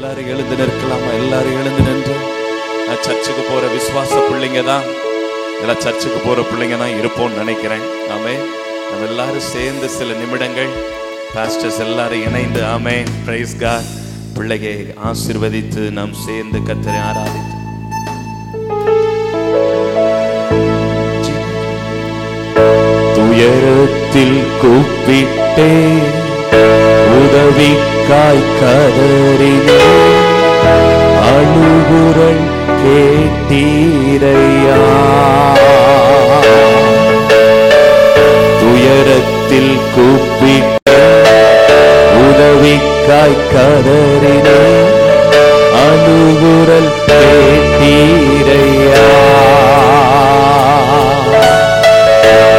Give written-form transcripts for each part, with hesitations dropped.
எல்லாரும் எழுந்து நிற்கலாமா? எல்லாரும் எழுந்து நின்று சர்ச்சுக்கு போற விசுவாச பிள்ளைங்க தான், எல்லாம் சர்ச்சுக்கு போற பிள்ளைங்க தான் இருப்போம்னு நினைக்கிறேன். ஆமே, நம்ம எல்லாரும் சேர்ந்து சில நிமிடங்கள் பாஸ்டர்ஸ் எல்லாரும் இணைந்து ஆமே பிரைஸ் காட் பிள்ளையை ஆசீர்வதித்து நாம் சேர்ந்து கர்த்தரை ஆராதித்து துயரத்தில் கூப்பிட்டே உதவிக்காய் கதறினே அழுகுரல் கேட்டீரையா. துயரத்தில் கூப்பிட்டே உதவிக்காய் கதறினே அழுகுரல் கேட்டீரையா.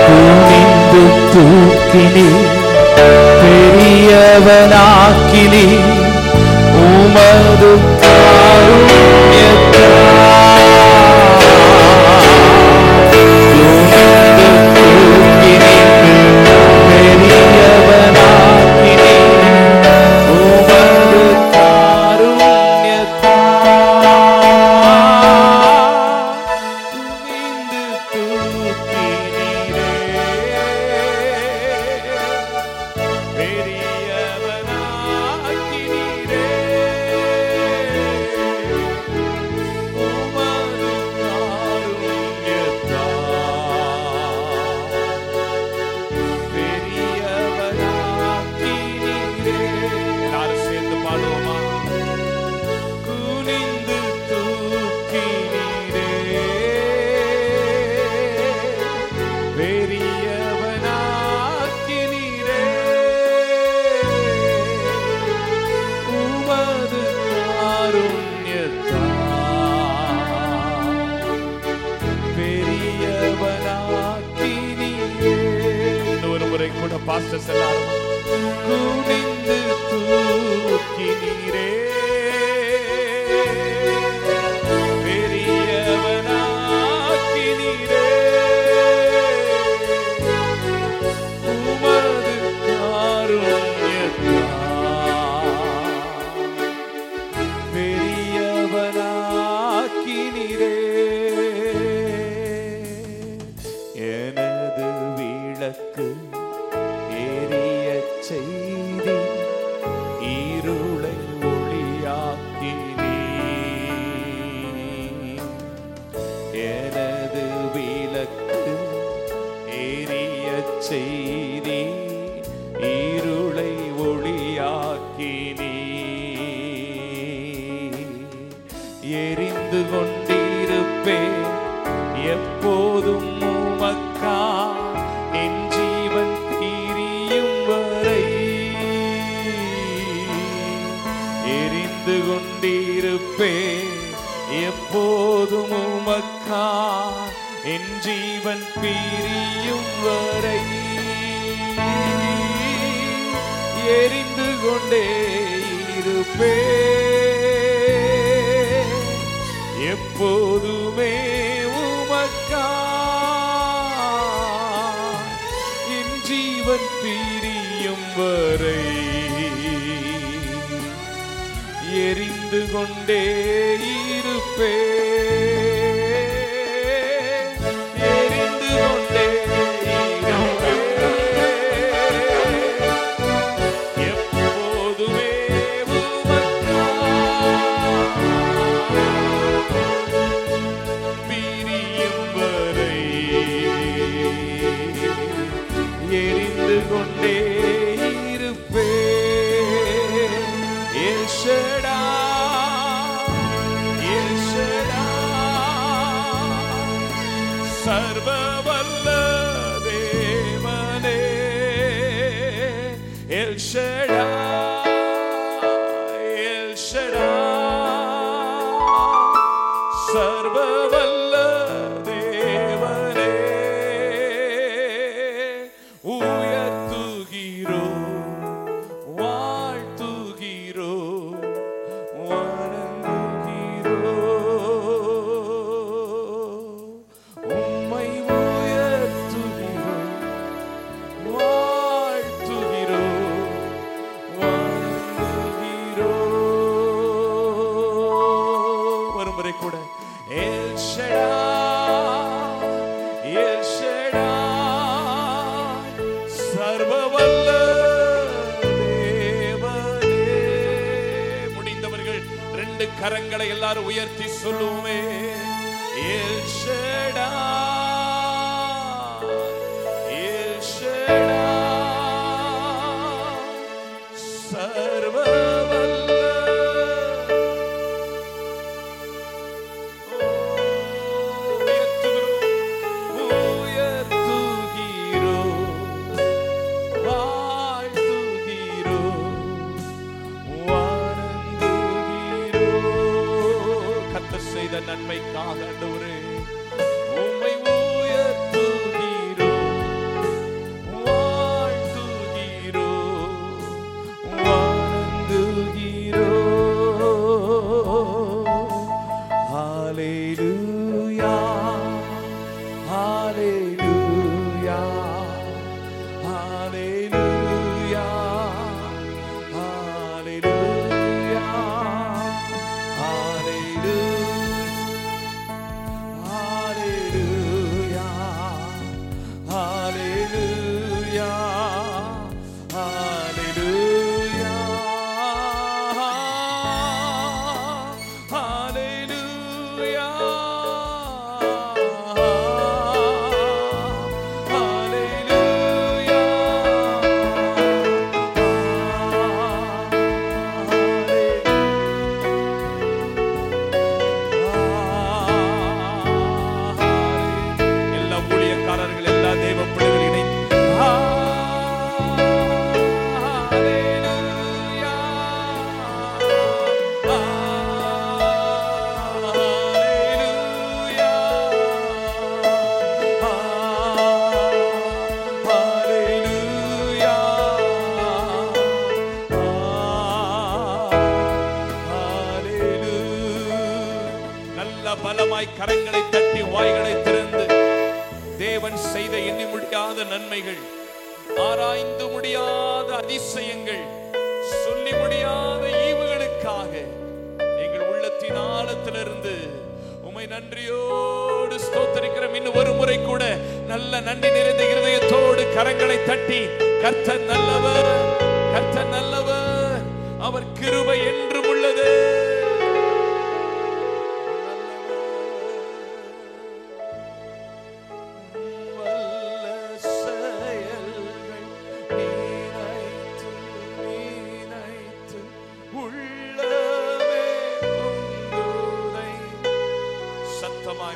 துணிந்து தூக்கினே பெரியவனாக்கினே உமது காருண்யத்தால். துணிந்து தூக்கினே பெரியவனாக்கினே உமது பாஸ்டர்ஸ் எல்லாரும் குனிந்து தூக்கினீரே பெரியவனாக்கினீரே உமது காருண்யத்தால் பெரியவனாக்கினீரே. எனது விளக்கு எரிய செய்தி இருளை ஒளியாக்கினீ. எனது விளக்கு எரிய செய்தி இருளை ஒளியாக்கினீ. எரிந்து கொண்டிருப்பேன் எப்போதும் உமக்கா என் ஜீவன் தீரியும் வரை. எரிந்து கொண்டிருப்பேன் எப்போதும் உமக்கா என் ஜீவன் பிரியும் வரை. எரிந்து கொண்டே இருப்பேன் எப்போதுமே உமக்கா என் ஜீவன் பிரியும் வரை. எரிந்து கொண்டே இருப்பேன் எரிந்து கொண்டே இருப்பேன் எப்போதுமே உமக்கா பிரியும் வரை. எரிந்து கொண்டே இருப்பேன். எல் ஷடாய், எல் ஷடாய், சர்வ வல்ல தேவனே. எல் ஷடாய், எல் ஷடாய், சர்வ வல்ல தேவனே. ரெண்டு கரங்களை எல்லாரும் உயர்த்தி சொல்லுவோமே. எல் ஷடாய், எல் ஷடாய், சர்வ நன்மைக்காக ஆண்டவரே உம்மை உயர்த்துகிறோம், வாழ்த்துகிறோம், வணங்குகிறோம். ஹல்லேலூயா, ஹல்லேலூயா, ஹல்லேலூயா, ஹல்லேலூயா, ஹல்லேலூயா. பலமாய் கரங்களை தட்டி வாய்களை திறந்து தேவன் செய்த எண்ணி முடியாத நன்மைகள், ஆராய்ந்து முடியாத அதிசயங்கள், சொல்லி முடியாத ஈவுகளுக்காக எங்கள் உள்ளத்தின் ஆழத்திலிருந்து உம்மை நன்றியோடு ஸ்தோத்திரிக்கிறோம். இன்னும் ஒரு முறை கூட நல்ல நன்றி நிறைந்த இருதயத்தோடு கரங்களை தட்டி கர்த்தர் நல்லவர், கர்த்தர் நல்லவர், அவர் கிருபை என்றும் உள்ளது.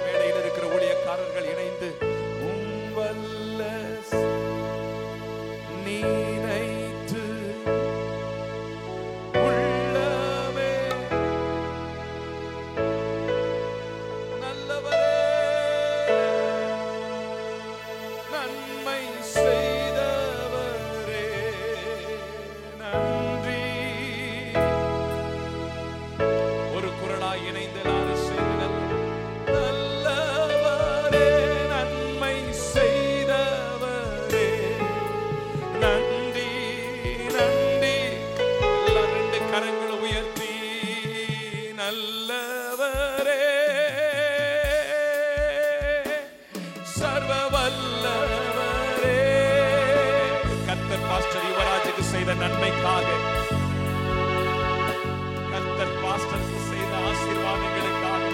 மேடையில் இருக்கிற ஊழியக்காரர்கள் இணைந்து உம்வல்ல நீனைத்து உள்ளமே நல்லவரே, நன்மை செய்தவரே நன்றி. ஒரு குரலாய் இணைந்து எல்லாரும் சேர்ந்து நல்லவரே, சர்வ வல்லவரே. கர்த்தர் பாஸ்டர் யுவராஜுக்கு செய்த நன்மைக்காக, கர்த்தர் பாஸ்டருக்கு செய்த ஆசீர்வாதங்களுக்காக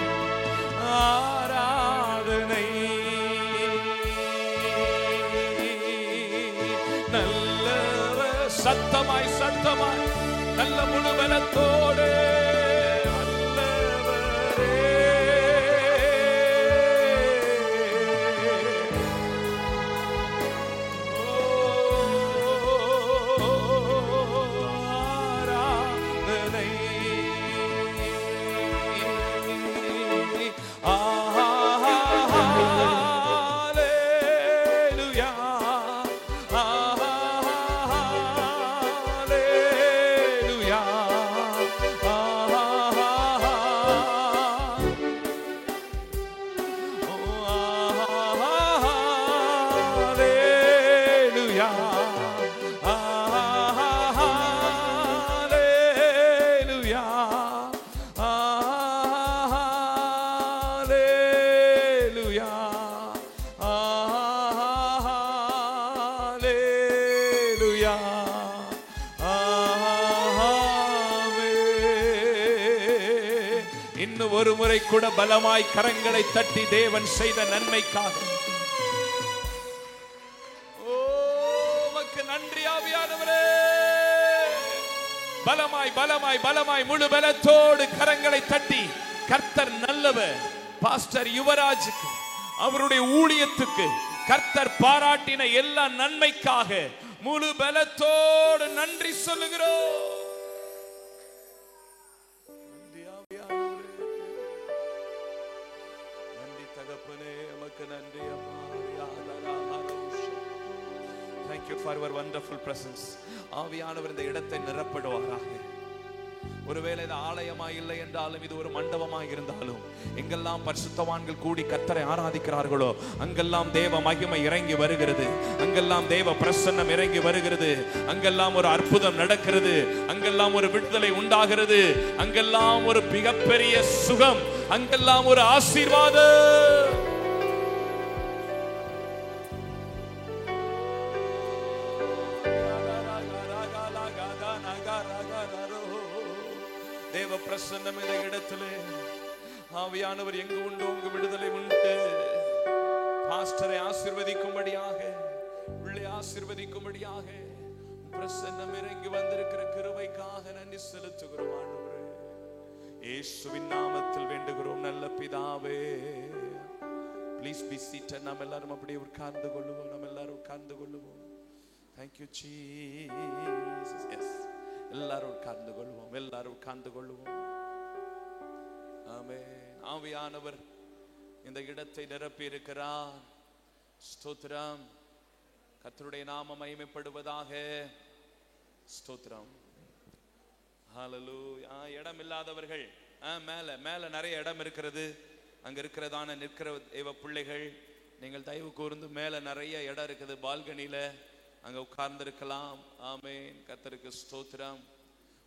ஆராதனை. நல்லவர், சத்தமாய் சத்தமாய் நல்ல முழுவலத்தோடு இன்னும் ஒரு முறை கூட பலமாய் கரங்களை தட்டி தேவன் செய்த நன்மைக்காக நன்றி ஆவியானவரே. பலமாய் பலமாய் பலமாய் முழு பலத்தோடு கரங்களை தட்டி கர்த்தர் நல்லவர். பாஸ்டர் யுவராஜுக்கு அவருடைய ஊழியத்துக்கு கர்த்தர் பாராட்டின எல்லா நன்மைக்காக முழு பலத்தோடு நன்றி சொல்லுகிறோம். நன்றி தகப்பனே, உமக்கு நன்றி அம்மா. Thank you for your wonderful presence. ஆவியானவர் இந்த இடத்தை நிரப்பிடுவாராக. ஒருவேளை இது ஆலயமா இல்லை என்றாலும், இது ஒரு மண்டபமா இருந்தாலும், எங்கெல்லாம் பரிசுத்தவான்கள் கூடி கர்த்தரை ஆராதிக்கிறார்களோ அங்கெல்லாம் தேவ மகிமை இறங்கி வருகிறது, அங்கெல்லாம் தேவ பிரசன்னம் இறங்கி வருகிறது, அங்கெல்லாம் ஒரு அற்புதம் நடக்கிறது, அங்கெல்லாம் ஒரு விடுதலை உண்டாகிறது, அங்கெல்லாம் ஒரு மிகப்பெரிய சுகம், அங்கெல்லாம் ஒரு ஆசீர்வாதம். தேவ பிரசன்னம் இந்த இடத்திலே. ஆவியானவர் எங்கு உண்டு அங்கு விடுதலை உண்டு. பாஸ்டரை ஆசீர்வதிக்கும்படியாக, உள்ளே ஆசீர்வதிக்கும்படியாக பிரசன்னம் இறங்கி வந்திருக்கிற கிருபைக்காக நன்றி செலுத்துகிறோம் ஆண்டவரே. இயேசுவின் நாமத்தில் வேண்டுகிறோம் நல்ல பிதாவே. Please be seated. நாம் எல்லாரும் அப்படியே உட்கார்ந்து கொள்ளுவோம். நாம் எல்லாரும் உட்கார்ந்து கொள்ளுவோம். Thank you Jesus. Yes. எல்லாரும் உட்கார்ந்து கொள்வோம். எல்லாரும் உட்கார்ந்து கொள்வோம். ஆமென். ஆவியானவர் இந்த இடத்தை நிரப்பி இருக்கிறார். ஸ்தோத்திரம். கர்த்தருடைய நாமம் மகிமைப்படுவதாக. ஸ்தோத்திரம். ஹல்லேலூயா. இடம் இல்லாதவர்கள் மேல மேல நிறைய இடம் இருக்கிறது. அங்க இருக்கிறதான நிற்கிற தேவ பிள்ளைகள், நீங்கள் தயவு கூர்ந்து மேல நிறைய இடம் இருக்குது, பால்கனியில அங்க உட்கார்ந்திருக்கலாம். ஆமென். கர்த்தருக்கு ஸ்தோத்திரம்.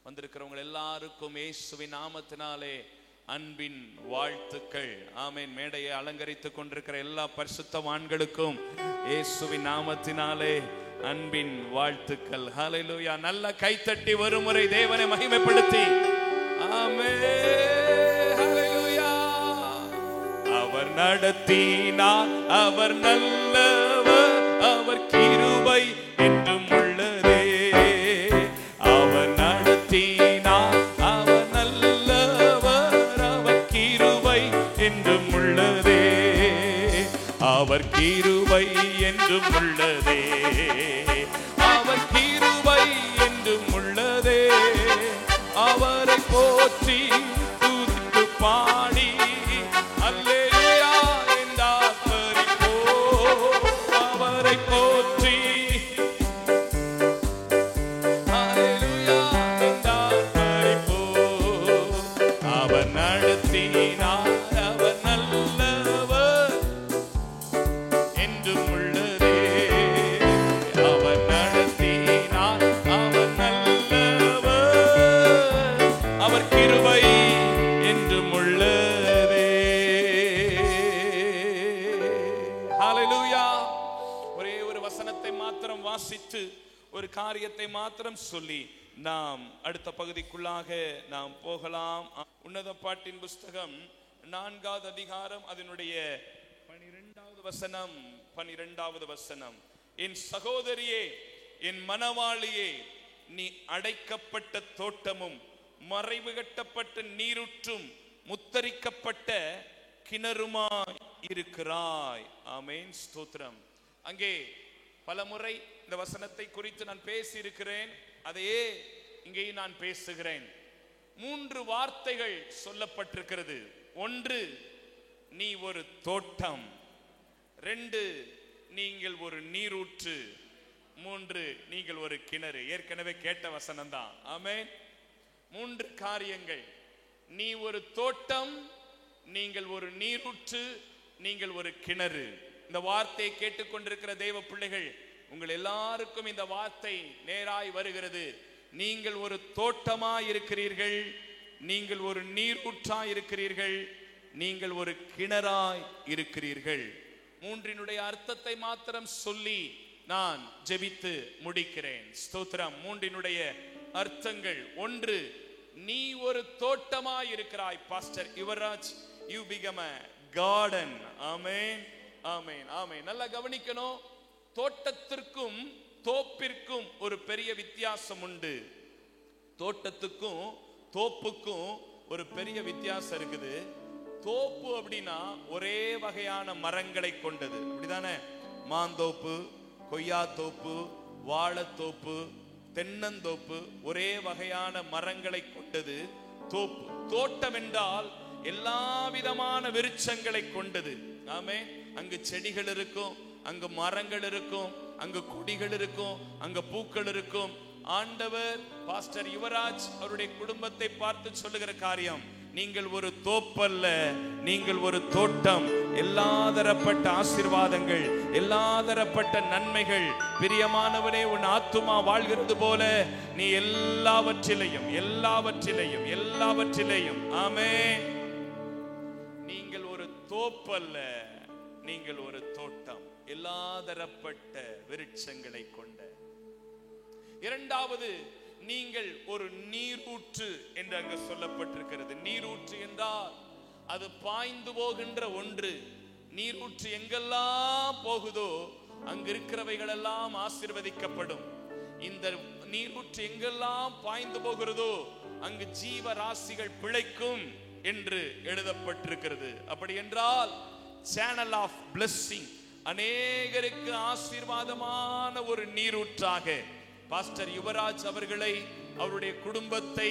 வந்திருக்கிறவங்க எல்லாருக்கும் இயேசுவின் நாமத்தினாலே அன்பின் வாழ்த்துக்கள். ஆமென். மேடையை அலங்கரித்துக் கொண்டிருக்கிற எல்லா பரிசுத்தவான்களுக்கும் இயேசுவின் நாமத்தினாலே அன்பின் வாழ்த்துக்கள். ஹல்லேலூயா. நல்ல கைத்தட்டி ஒருமுறை தேவனை மகிமைப்படுத்தி ஆமென். ஹல்லேலூயா. அவர் நடத்தினார், அவர் நல்லவர், அவர் கிருபை என்றும் உள்ளதே. அவர் நடத்தினார், அவர் நல்லவர், அவர் கிருபை என்றும் உள்ளதே. அவர் கிருபை என்றும் உள்ளதே. அவர் கிருபை என்றும் உள்ளதே. அவரை போற்றி துதித்து பாடி அல்லேலூயா என்றார் பரிபோ. அவரை போற்றி அல்லேலூயா என்றார் பரிபோ. அவர் நடத்தினார், அவர் நல்லவர் என்றும் உள்ளதே. அவர் நடத்தினார், அவர் நல்லவர், அவர் கிருபை என்றும் உள்ளதே. ஹல்லேலூயா. ஒரே ஒரு வசனத்தை மாத்திரம் வாசித்து ஒரு காரியத்தை மாத்திரம் சொல்லி நாம் அடுத்த பகுதிக்குள்ளாக நாம் போகலாம். உன்னத பாட்டின் புஸ்தகம் 4வது அதிகாரம் அதனுடைய 12வது வசனம். 12வது வசனம். என் சகோதரியே, என் மனவாளியே, நீ அடைக்கப்பட்ட தோட்டமும் மறைவு கட்டப்பட்ட நீரூற்றும் முத்தரிக்கப்பட்ட கிணறுமாய் இருக்கிறாய். ஆமென். ஸ்தோத்திரம். அங்கே பல முறை இந்த வசனத்தை குறித்து நான் பேசி இருக்கிறேன். அதையே இங்கேயும் நான் பேசுகிறேன். 3 வார்த்தைகள் சொல்லப்பட்டிருக்கிறது. 1, நீ ஒரு தோட்டம். 2, நீங்கள் ஒரு நீரூற்று. 3, நீங்கள் ஒரு கிணறு. ஏற்கனவே கேட்ட வசனம் தான். ஆமென். 3 காரியங்கள். நீ ஒரு தோட்டம், நீங்கள் ஒரு நீரூற்று, நீங்கள் ஒரு கிணறு. இந்த வார்த்தையை கேட்டுக்கொண்டிருக்கிற தேவ பிள்ளைகள், உங்கள் எல்லாருக்கும் இந்த வார்த்தை நேராய் வருகிறது. நீங்கள் ஒரு தோட்டமாய் இருக்கிறீர்கள், நீங்கள் ஒரு நீரூற்றாய் இருக்கிறீர்கள், நீங்கள் ஒரு கிணறாய் இருக்கிறீர்கள். 3னுடைய அர்த்தத்தை மாத்திரம் சொல்லி நான் ஜெபித்து முடிக்கிறேன். ஸ்தோத்திரம். 3னுடைய அர்த்தங்கள். 1, நீ ஒரு தோட்டமாய் இருக்கிறாய். Pastor Yuvraj, you become a garden. Amen, amen, amen. நல்லா கவனிக்கணும். தோட்டத்திற்கும் தோப்பிற்கும் ஒரு பெரிய வித்தியாசம் உண்டு. தோட்டத்துக்கும் தோப்புக்கும் ஒரு பெரிய வித்தியாசம் இருக்குது. தோப்பு அப்படின்னா ஒரே வகையான மரங்களை கொண்டது, அப்படிதானே? மாந்தோப்பு, கொய்யா தோப்பு, வாழைத்தோப்பு, தென்னந்தோப்பு, ஒரே வகையான மரங்களை கொண்டது தோப்பு. தோட்டம் என்றால் எல்லா விதமான விருட்சங்களை கொண்டது. ஆமே, அங்கு செடிகள் இருக்கும், அங்கு மரங்கள் இருக்கும், அங்கு கொடிகள் இருக்கும், அங்கு பூக்கள் இருக்கும். ஆண்டவர் பாஸ்டர் யுவராஜ் அவருடைய குடும்பத்தை பார்த்து சொல்லுகிற காரியம், நீங்கள் ஒரு தோப்பல்ல, நீங்கள் ஒரு தோட்டம். எல்லா தரப்பட்ட ஆசீர்வாதங்கள், எல்லா தரப்பட்ட நன்மைகள், பிரியமானவனே உன் ஆத்துமா வாழ்கிறது போல நீ எல்லாவற்றிலையும் எல்லாவற்றிலையும் எல்லாவற்றிலையும் ஆமென். நீங்கள் ஒரு தோப்பல்ல, நீங்கள் ஒரு தோட்டம், எல்லா தரப்பட்ட விருட்சங்களை கொண்ட. இரண்டாவது, நீங்கள் ஒரு நீரூற்று என்று அங்கு சொல்லப்பட்டிருக்கிறது. நீரூற்று என்றால் அது பாய்ந்து போகின்ற ஒன்று. நீரூற்று எங்கெல்லாம் போகுதோ அங்கு இருக்கிறவைகள் எல்லாம் ஆசீர்வதிக்கப்படும். இந்த நீரூற்று எங்கெல்லாம் பாய்ந்து போகிறதோ அங்கு ஜீவ ராசிகள் பிழைக்கும் என்று எழுதப்பட்டிருக்கிறது. அப்படி என்றால் சேனல் ஆஃப் பிளெஸிங், அநேகருக்கு ஆசீர்வாதமான ஒரு நீரூற்றாக பாஸ்டர் யுவராஜ் அவர்களை, அவருடைய குடும்பத்தை,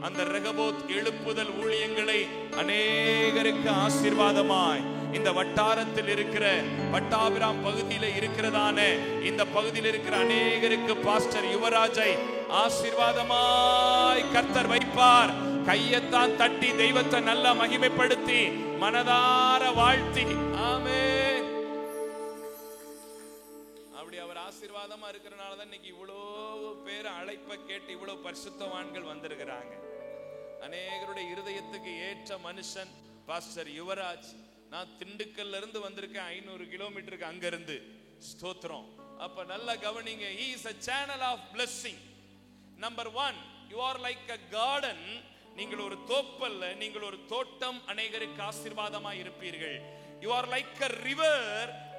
அந்த ரெகபோத் எழுப்புதல் ஊழியங்களை அநேகருக்கு ஆசீர்வாதமாய் இந்த வட்டாரத்தில் இருக்கிற பட்டாபிராம் பகுதியில் இருக்கிறதான இந்த பகுதியில் இருக்கிற அநேகருக்கு பாஸ்டர் யுவராஜை ஆசீர்வாதமாய் கர்த்தர் வைப்பார். கையத்தான் தட்டி தெய்வத்தை நல்லா மகிமைப்படுத்தி மனதார வாழ்த்தி ஆமென். அப்படி அவர் ஆசீர்வாதமா இருக்கிறனாலதான் இன்னைக்கு இவ்வளவு பேர் அழைப்பை கேட்டு இவ்வளவு பரிசுத்தவான்கள் வந்திருக்கிறாங்க. அநேகருடைய இருதயத்துக்கு ஏற்ற மனுஷன் பாஸ்டர் யுவராஜ். நான் திண்டுக்கல்ல இருந்து வந்திருக்கேன், 500 கிலோமீட்டருக்கு அங்க இருந்து. ஸ்தோத்திரம். அப்ப நல்லா கவனிங்க. He is a channel of blessing. Number 1, you are like a garden. நீங்கள் ஒரு தோப்பல்ல, நீங்கள் ஒரு தோட்டம். அநேகருக்கு ஆசீர்வாதமாய் இருப்பீர்கள். You are like a river.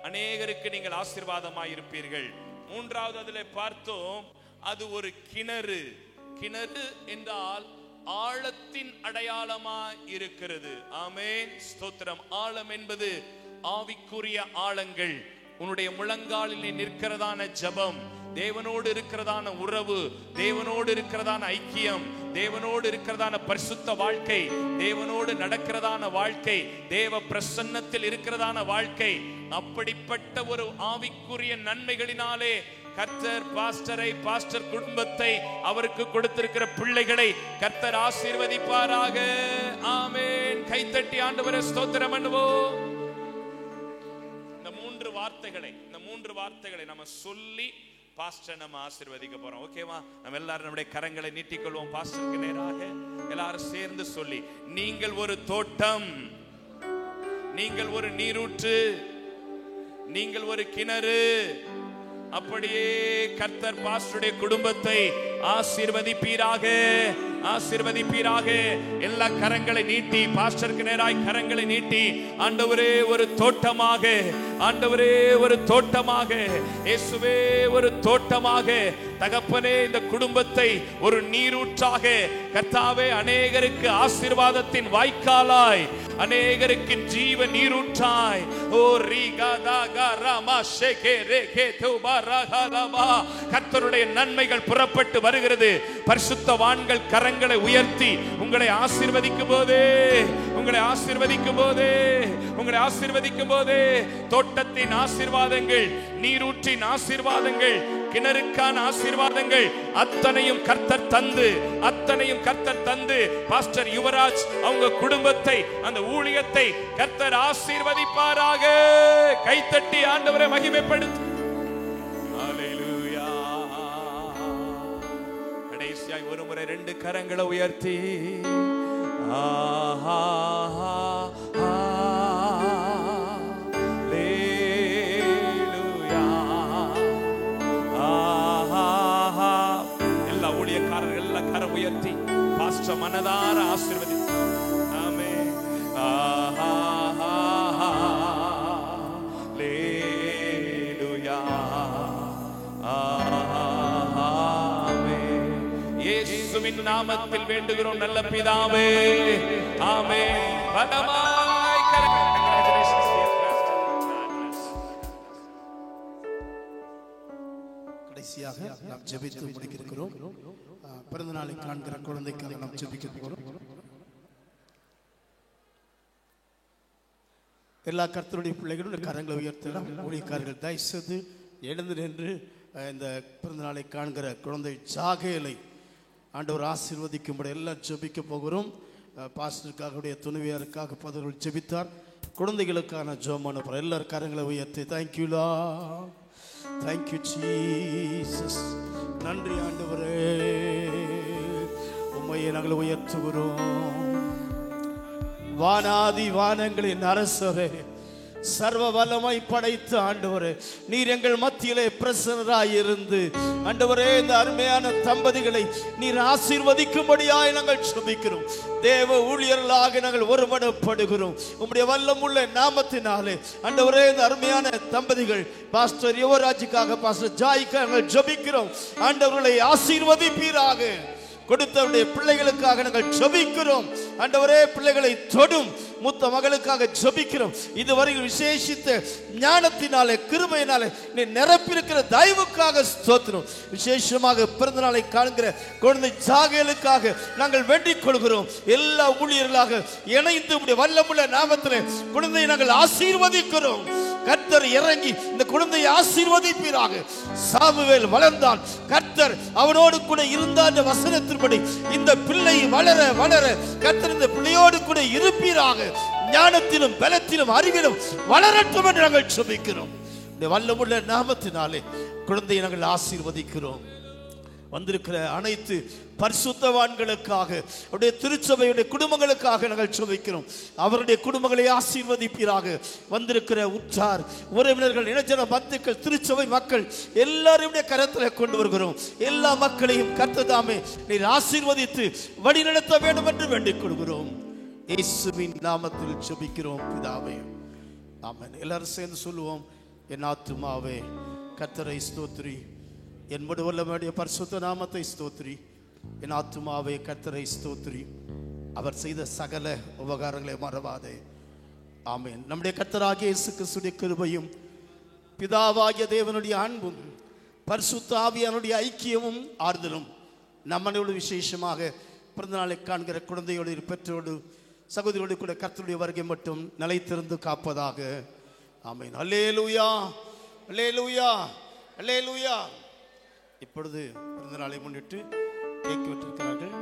அநேகருக்கு நீங்கள் ஆசீர்வாதமாய் இருப்பீர்கள். மூன்றாவது அதிலே பார்த்தோம், அது ஒரு கிணறு. கிணறு என்றால் ஆழத்தின் அடையாளமாய் இருக்கிறது. ஆமென், ஸ்தோத்திரம். ஆழம் என்பது ஆவிக்குரிய ஆழங்கள். உன்னுடைய முழங்காலில் நிற்கிறதான ஜெபம், தேவனோடு இருக்கிறதான உறவு, தேவனோடு இருக்கிறதான ஐக்கியம், தேவனோடு இருக்கிறதான பரிசுத்த வாழ்க்கை, தேவனோடு நடக்கிறதான வாழ்க்கை, தேவ பிரசன்னத்தில் இருக்கிறதான வாழ்க்கை. அப்படிப்பட்ட ஒரு ஆவிக்குரிய நன்மைகளினாலே கர்த்தர் பாஸ்டரை, பாஸ்டர் குடும்பத்தை, அவருக்கு கொடுத்திருக்கிற பிள்ளைகளை கர்த்தர் ஆசீர்வதிப்பாராக. ஆமென். கைத்தட்டி ஆண்டவரே ஸ்தோத்திரம் பண்ணுவோம். இந்த மூன்று வார்த்தைகளை நம்ம சொல்லி பாஸ்டர் நம்ம ஆசீர்வதிக்க போறோம். ஓகேவா? நம்ம எல்லாரும் நம்முடைய கரங்களை நீட்டிக்கொள்வோம் பாஸ்டருக்கு நேராக. எல்லாரும் சேர்ந்து சொல்லி, நீங்கள் ஒரு தோட்டம், நீங்கள் ஒரு நீரூற்று, நீங்கள் ஒரு கிணறு. அப்படியே கர்த்தர் பாஸ்டருடைய குடும்பத்தை ஆசீர்வதிப்பீராக, ஆசீர்வதிப்பீராக. எல்லா கரங்களை நீட்டி பாஸ்டருக்கு நேராய் கரங்களை நீட்டி, ஆண்டவரே ஒரு தோட்டமாக, ஆண்டவரே ஒரு தோட்டமாக, இயேசுவே ஒரு தோட்டமாக, தகப்பனே இந்த குடும்பத்தை ஒரு நீரூற்றாக, கர்த்தாவே அநேகருக்கு ஆசீர்வாதத்தின் வாய்க்காலாய், அநேகருக்கு ஜீவ நீரூற்றாய். ஓ கர்த்தருடைய நன்மைகள் புறப்பட்டு வருகிறது. பரிசுத்தவான்கள் கரங்களை உயர்த்தி உங்களை ஆசீர்வதிக்கும் போதே, உங்களை ஆசீர்வதிக்கும் போதே, உங்களை ஆசீர்வதிக்கும் போதே தோட்டத்தின் ஆசீர்வாதங்கள், நீரூற்றின் ஆசீர்வாதங்கள், கிணறுக்கான ஆசீர்வாதங்கள் அத்தனையும் கர்த்தர் தந்து, அத்தனையும் கர்த்தர் தந்து பாஸ்டர் யுவராஜ் அவங்க குடும்பத்தை, அந்த ஊழியத்தை கர்த்தர் ஆசீர்வதிப்பாராக. கைத்தட்டி ஆண்டவரை மகிமைப்படுத்து. ஹல்லேலூயா. கடைசியாய் ஒரு முறை 2 கரங்களை உயர்த்தி ஆஹா உயர்த்தி பாஸ்டர் மனதார ஆசீர்வதி. ஆமென். ஹல்லேலூயா. ஆமென். இயேசுவின் நாமத்தில் வேண்டுகிறோம் நல்ல பிதாவே. ஆமென். பலமாய் கடைசியாக நாம் ஜெபித்து முடிக்கிறோம். பிறந்த நாளை காண்கிற குழந்தைக்காக நாம் ஜெபிக்க போகிறோம். எல்லா கர்த்தருடைய பிள்ளைகளும் கரங்களை உயர்த்தலாம். ஊழியக்காரர்கள் தயவுசெய்து எழுந்து நின்று இந்த பிறந்த நாளை காண்கிற குழந்தை ஜாகேலை ஆண்டவர் ஆசீர்வதிக்கும்படி எல்லாம் ஜெபிக்க போகிறோம். பாஸ்டருக்காக துணைவியாருக்காக பதர்கள் ஜெபித்தார். குழந்தைகளுக்கான ஜெபமான எல்லாரும் கரங்களை உயர்த்தி தேங்க்யூலா, தேங்க்யூ ஜீசஸ். நன்றி ஆண்டவரே, உம்மையை நாங்கள் உயர்த்துகிறோம். வானாதி வானங்களின் அரசரே, சர்வ வல்லமை படைத்த ஆண்டவரே, நீர் எங்கள் மத்தியிலே பிரசன்னராயிருந்து ஆண்டவரே இந்த அருமையான தம்பதிகளை நீர் ஆசீர்வதிக்கும்படியாய் நாங்கள் ஜெபிக்கிறோம். தேவ ஊழியர்களாக நாங்கள் ஒருமனப்படுகிறோம். உம்முடைய வல்லமுள்ள நாமத்தினாலே ஆண்டவரே இந்த அருமையான தம்பதிகள் பாஸ்டர் யுவராஜுக்காக பாஸ்டர் ஜாய்க்காக நாங்கள் ஜெபிக்கிறோம். ஆண்டவர்களை ஆசீர்வதிப்பீராக. கொடுத்தவருடைய பிள்ளைகளுக்காக நாங்கள் ஜெபிக்கிறோம். ஆண்டவரே பிள்ளைகளை தொடும். மூத்த மகளுக்காக ஜெபிக்கிறோம். இதுவரையில் விசேஷித்த ஞானத்தினாலே கிருபையினாலே நீ நிரப்பியிருக்கிற தயவுக்காக ஸ்தோத்திரம். விசேஷமாக பிறந்த நாளை காண்கிற குழந்தை ஜாகேலுக்காக நாங்கள் வேண்டிக் கொள்கிறோம். எல்லா ஊழியர்களாக இணைந்து உம்முடைய வல்லமுள்ள நாமத்திலே குழந்தையை நாங்கள் ஆசீர்வதிக்கிறோம். கர்த்தர் இறங்கி இந்த குழந்தையை ஆசீர்வதிப்பீராக. சாமுவேல் வளர்ந்தான், கர்த்தர் அவனோடு கூட இருந்தார் என்ற வசனத்தின்படி இந்த பிள்ளை வளர வளர கர்த்தர் இந்த பிள்ளையோடு கூட இருப்பீராக. ஞானத்திலும் பலத்திலும் அறிவிலும் வளரட்டும் என்று நாங்கள் ஜெபிக்கிறோம். இந்த வல்லமுள்ள நாமத்தினாலே குழந்தையை நாங்கள் ஆசீர்வதிக்கிறோம். வந்திருக்கிற அனைத்து பரிசுத்தவான்களுக்காக அவருடைய திருச்சபையுடைய குடும்பங்களுக்காக நாங்கள் ஜெபிக்கிறோம். அவருடைய குடும்பங்களை ஆசீர்வதிப்பீராக. வந்திருக்கிற உற்றார் உறவினர்கள், இனஜன பந்துக்கள், திருச்சபை மக்கள் எல்லாரையும் கரத்தில் கொண்டு வருகிறோம். எல்லா மக்களையும் கர்த்தர் தாமே நீர் ஆசீர்வதித்து வழிநடத்த வேண்டும் என்று வேண்டிக் கொள்கிறோம். இயேசுவின் நாமத்தில் ஜெபிக்கிறோம் பிதாவே, ஆமென். எல்லாரும் சேர்ந்து சொல்லுவோம். என் ஆத்துமாவே கர்த்தரை ஸ்தோத்திரி, என் வல்லமையுடைய பரிசுத்த நாமத்தை ஸ்தோத்திரி. என் ஆத்துமாவே கர்த்தரை ஸ்தோத்திரி, அவர் செய்த சகல உபகாரங்களை மறவாதே. ஆமென். நம்முடைய கர்த்தராகிய இயேசு கிறிஸ்துவின் கிருபையும் பிதாவாகிய தேவனுடைய அன்பும் பரிசுத்த ஆவியானுடைய ஐக்கியமும் ஆறுதலும் நம்மளோடு விசேஷமாக பிறந்த நாளை காண்கிற குழந்தையோடு பெற்றோடு சகோதரியோடு கூட கர்த்தருடைய வருகை மட்டும் நிலைத்திருந்து காப்பதாக. ஆமென். அல்லேலூயா, அல்லேலூயா, அல்லேலூயா. இப்பொழுது பிறந்த நாளை முன்னிட்டு கேக் வெட்டிருக்கிறார்கள்.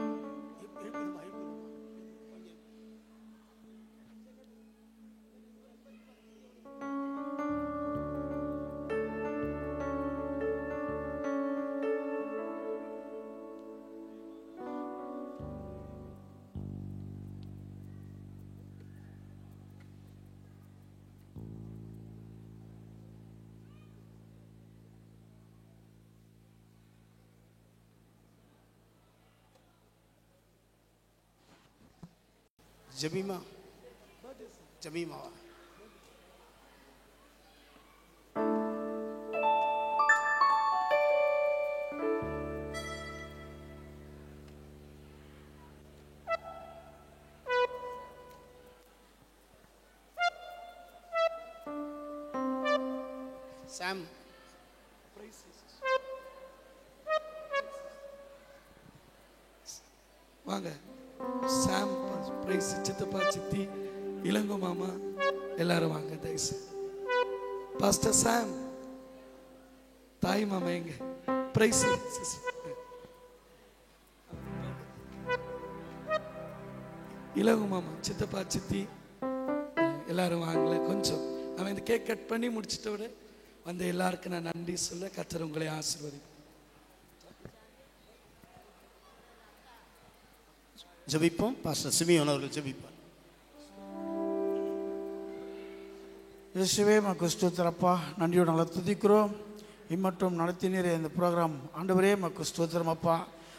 ஜெபீமா, ஜெபீமாவா? சாம் வாங்க. சாம், பிரைஸ், சித்தப்பா, சித்தி, இளங்கோ மாமா எல்லாரும் வாங்க தயவுசு. பாஸ்டர் சாம், தாய் மாமா எங்க? பிரைஸ், இளங்கோ மாமா, சித்தப்பா, சித்தி எல்லாரும் வாங்கல. கொஞ்சம் அவன் இந்த கேக் கட் பண்ணி முடிச்சிட்டோட வந்த எல்லாருக்கும் நான் நன்றி சொல்ல. கர்த்தர் உங்களை ஆசீர்வதிப்பார். ஜெபிப்போம். பாஸ்டர் சிமியோன் அவர்கள் ஜெபிப்பார். இயேசுவே மக்கு ஸ்தோத்திரப்பா, நன்றியோடு நாங்கள் துதிக்கிறோம். இம்மட்டும் நடத்தினீரே இந்த ப்ரோக்ராம் ஆண்டவரே மக்கு ஸ்தோத்திரம் அப்பா.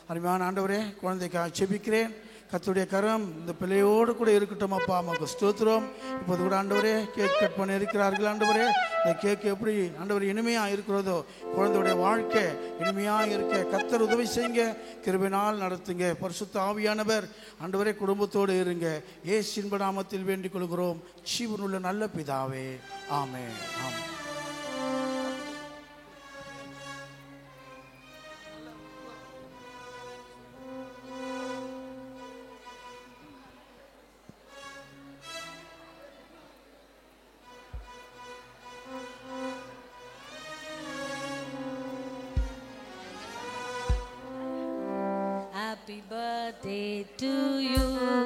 அருமையான ஆண்டவரே, குழந்தைக்காக ஜெபிக்கிறேன். கர்த்தருடைய கரம் இந்த பிள்ளையோடு கூட இருக்கட்டும் அப்பா. அம்மாவுக்கு ஸ்தோத்திரம். இப்போது கூட ஆண்டவரே கேக் கட் பண்ணி இருக்கிறார்கள் ஆண்டவரே. இந்த கேக் எப்படி ஆண்டவர் இனிமையாக இருக்கிறதோ குழந்தையுடைய வாழ்க்கை இனிமையாக இருக்க கர்த்தர் உதவி செய்யுங்க, கிருபையினால் நடத்துங்க. பரிசுத்த ஆவியானவர் ஆண்டவரே குடும்பத்தோடு இருங்க. இயேசுவின் நாமத்தில் வேண்டிக் கொள்கிறோம் ஜீவனுள்ள நல்ல பிதாவே, ஆமென். ஆமென். Happy birthday to you.